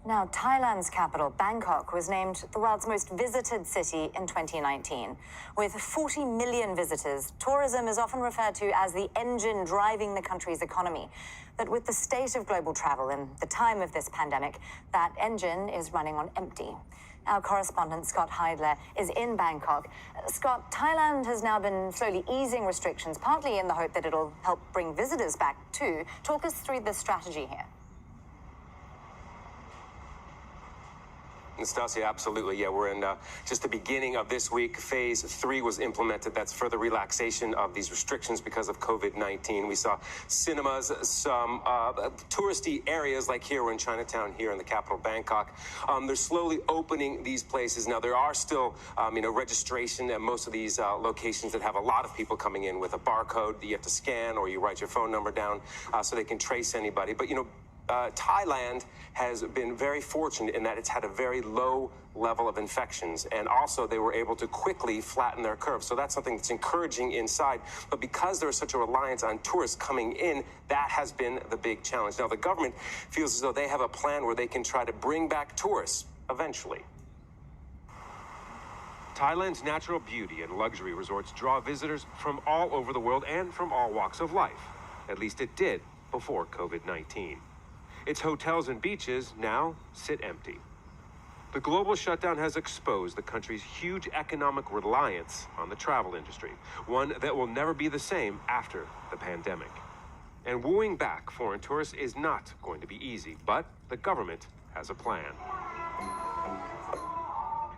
Now, Thailand's capital, Bangkok, was named the world's most visited city in 2019. With 40 million visitors, tourism is often referred to as the engine driving the country's economy. But with the state of global travel in the time of this pandemic, that engine is running on empty. Our correspondent, Scott Heidler, is in Bangkok. Scott, Thailand has now been slowly easing restrictions, partly in the hope that it'll help bring visitors back too. Talk us through the strategy here. Nastasia, absolutely. Yeah, we're in just the beginning of this week. Phase 3 was implemented. That's further relaxation of these restrictions because of COVID-19. We saw cinemas, some touristy areas like here, we're in Chinatown here in the capital, Bangkok. They're slowly opening these places. Now, there are still, registration at most of these locations that have a lot of people coming in with a barcode that you have to scan, or you write your phone number down so they can trace anybody. But, Thailand has been very fortunate in that it's had a very low level of infections, and also they were able to quickly flatten their curve. So that's something that's encouraging inside. But because there's such a reliance on tourists coming in, that has been the big challenge. Now, the government feels as though they have a plan where they can try to bring back tourists eventually. Thailand's natural beauty and luxury resorts draw visitors from all over the world and from all walks of life. At least it did before COVID-19. Its hotels and beaches now sit empty. The global shutdown has exposed the country's huge economic reliance on the travel industry, one that will never be the same after the pandemic. And wooing back foreign tourists is not going to be easy, but the government has a plan.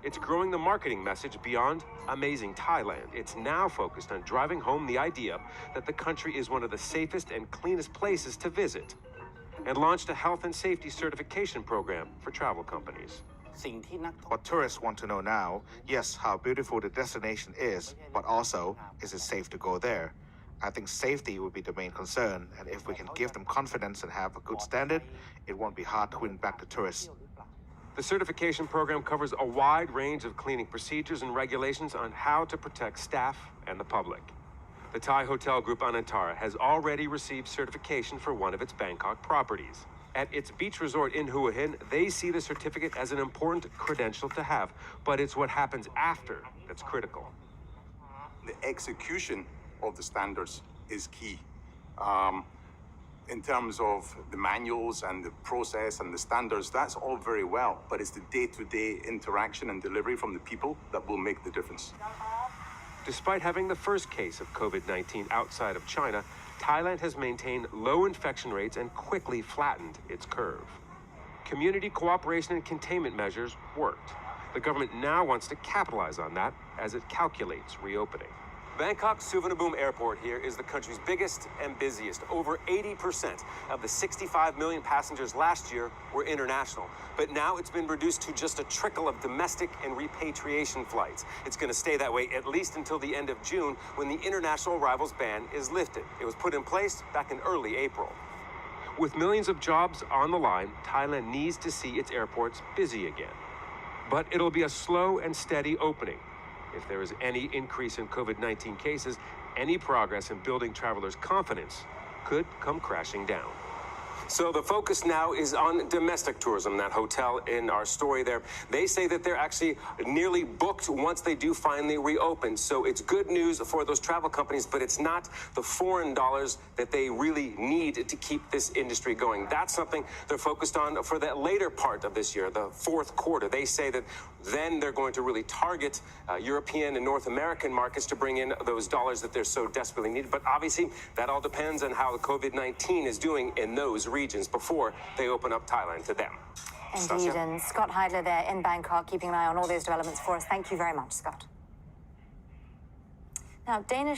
It's growing the marketing message beyond amazing Thailand. It's now focused on driving home the idea that the country is one of the safest and cleanest places to visit, and launched a health and safety certification program for travel companies. What tourists want to know now, yes, how beautiful the destination is, but also, is it safe to go there? I think safety would be the main concern, and if we can give them confidence and have a good standard, it won't be hard to win back the tourists. The certification program covers a wide range of cleaning procedures and regulations on how to protect staff and the public. The Thai hotel group Anantara has already received certification for one of its Bangkok properties. At its beach resort in Hua Hin, they see the certificate as an important credential to have, but it's what happens after that's critical. The execution of the standards is key. In terms of the manuals and the process and the standards, that's all very well, but it's the day-to-day interaction and delivery from the people that will make the difference. Despite having the first case of COVID-19 outside of China, Thailand has maintained low infection rates and quickly flattened its curve. Community cooperation and containment measures worked. The government now wants to capitalize on that as it calculates reopening. Bangkok Suvarnabhumi Airport here is the country's biggest and busiest. Over 80% of the 65 million passengers last year were international. But now it's been reduced to just a trickle of domestic and repatriation flights. It's going to stay that way at least until the end of June, when the international arrivals ban is lifted. It was put in place back in early April. With millions of jobs on the line, Thailand needs to see its airports busy again. But it'll be a slow and steady opening. If there is any increase in COVID-19 cases, any progress in building travelers' confidence could come crashing down. So the focus now is on domestic tourism. That hotel in our story there, they say that they're actually nearly booked once they do finally reopen. So it's good news for those travel companies, but it's not the foreign dollars that they really need to keep this industry going. That's something they're focused on for that later part of this year, the fourth quarter. They say that then they're going to really target European and North American markets to bring in those dollars that they're so desperately needed. But obviously, that all depends on how COVID-19 is doing in those regions before they open up Thailand to them. Indeed, and Scott Heidler there in Bangkok, keeping an eye on all those developments for us. Thank you very much, Scott. Now, Danish